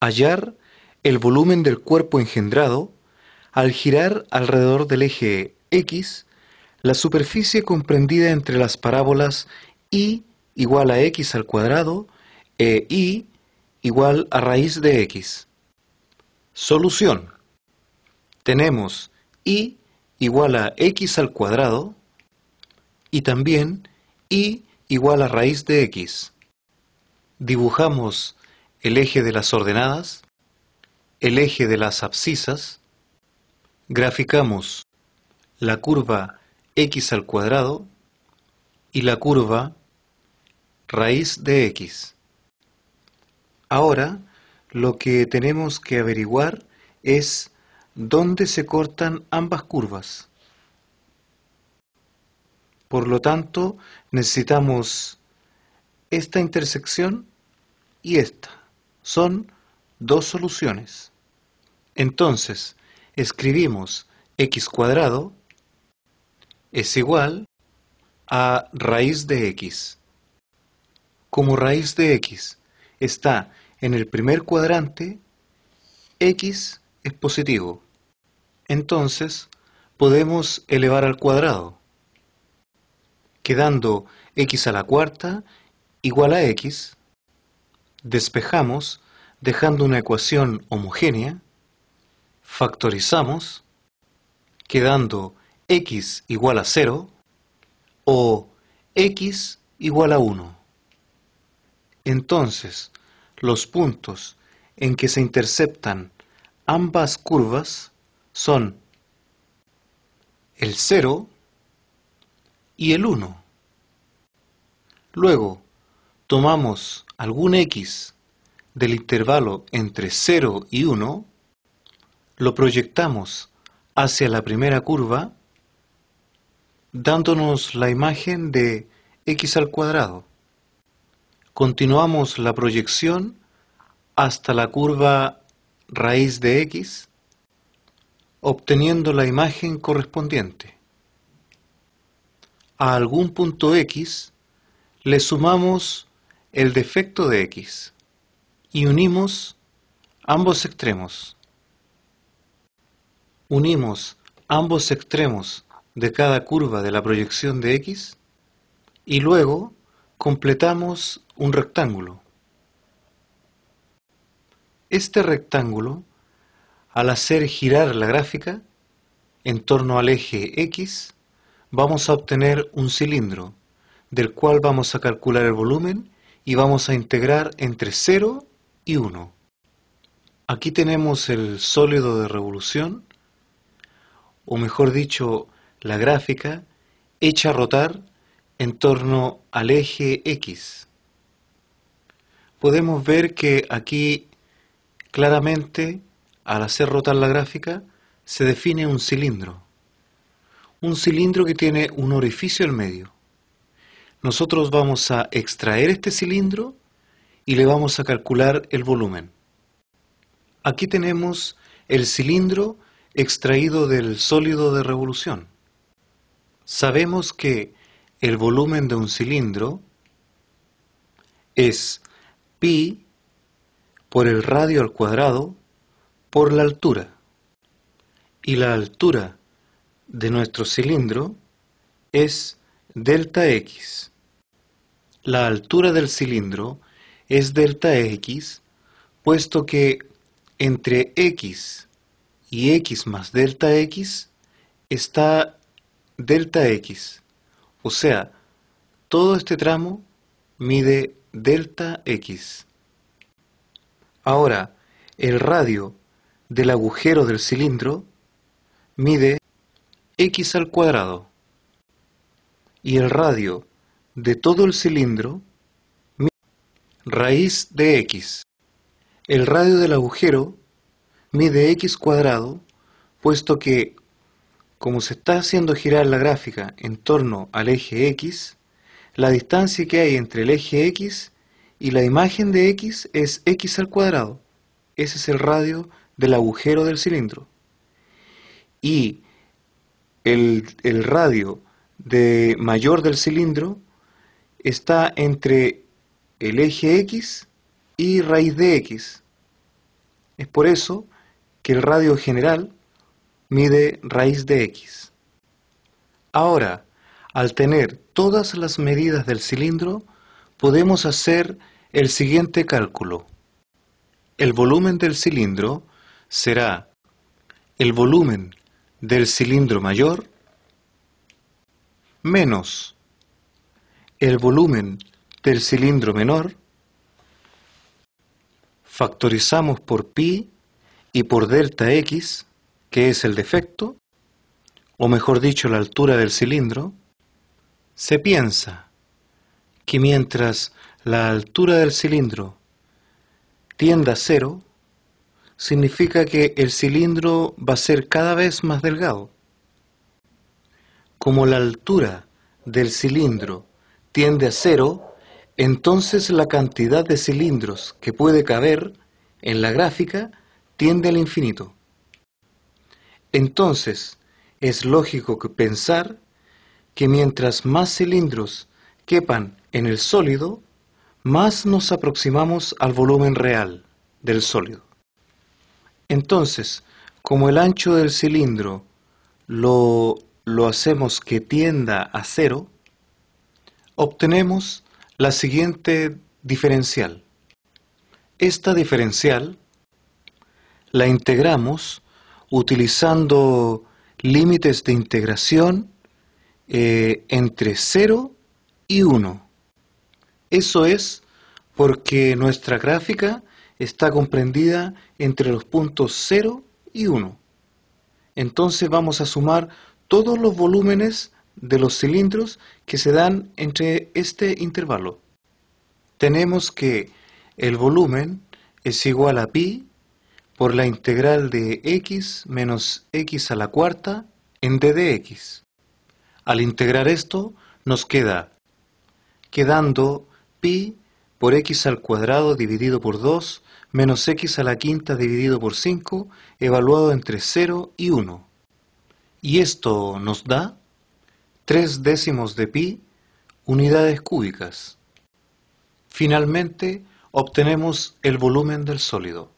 hallar el volumen del cuerpo engendrado al girar alrededor del eje X la superficie comprendida entre las parábolas y igual a x al cuadrado e y igual a raíz de x. Solución. Tenemos y igual a x al cuadrado y también y igual a raíz de x. Dibujamos el eje de las ordenadas, el eje de las abscisas, graficamos la curva x al cuadrado y la curva raíz de x. Ahora lo que tenemos que averiguar es dónde se cortan ambas curvas. Por lo tanto, necesitamos esta intersección y esta. Son dos soluciones. Entonces, escribimos x cuadrado es igual a raíz de x. Como raíz de x está en el primer cuadrante, x es positivo. Entonces, podemos elevar al cuadrado, quedando x a la cuarta igual a x. Despejamos dejando una ecuación homogénea, factorizamos, quedando x igual a 0 o x igual a 1. Entonces, los puntos en que se interceptan ambas curvas son el 0 y el 1. Luego, tomamos algún x del intervalo entre 0 y 1, lo proyectamos hacia la primera curva, dándonos la imagen de x al cuadrado. Continuamos la proyección hasta la curva raíz de x, obteniendo la imagen correspondiente. A algún punto x le sumamos el defecto de x y unimos ambos extremos. Unimos ambos extremos de cada curva de la proyección de x y luego completamos un rectángulo. Este rectángulo, al hacer girar la gráfica en torno al eje x, vamos a obtener un cilindro, del cual vamos a calcular el volumen y vamos a integrar entre 0 y 1. Aquí tenemos el sólido de revolución, o mejor dicho, la gráfica hecha rotar en torno al eje X. Podemos ver que aquí claramente, al hacer rotar la gráfica, se define un cilindro. Un cilindro que tiene un orificio en medio. Nosotros vamos a extraer este cilindro y le vamos a calcular el volumen. Aquí tenemos el cilindro extraído del sólido de revolución. Sabemos que el volumen de un cilindro es pi por el radio al cuadrado por la altura. Y la altura de nuestro cilindro es delta x. La altura del cilindro es delta x, puesto que entre x y x más delta x está delta x. O sea, todo este tramo mide delta x. Ahora, el radio del agujero del cilindro mide x al cuadrado y el radio de todo el cilindro mide raíz de x. El radio del agujero mide x cuadrado, puesto que, como se está haciendo girar la gráfica en torno al eje x, la distancia que hay entre el eje x y la imagen de x es x al cuadrado. Ese es el radio del agujero del cilindro. Y el radio mayor del cilindro está entre el eje x y raíz de x. Es por eso que el radio general mide raíz de x. Ahora, al tener todas las medidas del cilindro, podemos hacer el siguiente cálculo. El volumen del cilindro será el volumen del cilindro mayor menos el volumen del cilindro menor. Factorizamos por pi y por delta x, que es el defecto, o mejor dicho, la altura del cilindro. Se piensa que mientras la altura del cilindro tienda a cero, significa que el cilindro va a ser cada vez más delgado. Como la altura del cilindro tiende a cero, entonces la cantidad de cilindros que puede caber en la gráfica tiende al infinito. Entonces, es lógico pensar que mientras más cilindros quepan en el sólido, más nos aproximamos al volumen real del sólido. Entonces, como el ancho del cilindro lo hacemos que tienda a cero, obtenemos la siguiente diferencial. Esta diferencial la integramos utilizando límites de integración entre 0 y 1. Eso es porque nuestra gráfica está comprendida entre los puntos 0 y 1. Entonces vamos a sumar todos los volúmenes de los cilindros que se dan entre este intervalo. Tenemos que el volumen es igual a pi por la integral de x menos x a la cuarta en d de x. Al integrar esto nos quedando pi por x al cuadrado dividido por 2 menos x a la quinta dividido por 5 evaluado entre 0 y 1. Y esto nos da 3/10 de pi unidades cúbicas. Finalmente, obtenemos el volumen del sólido.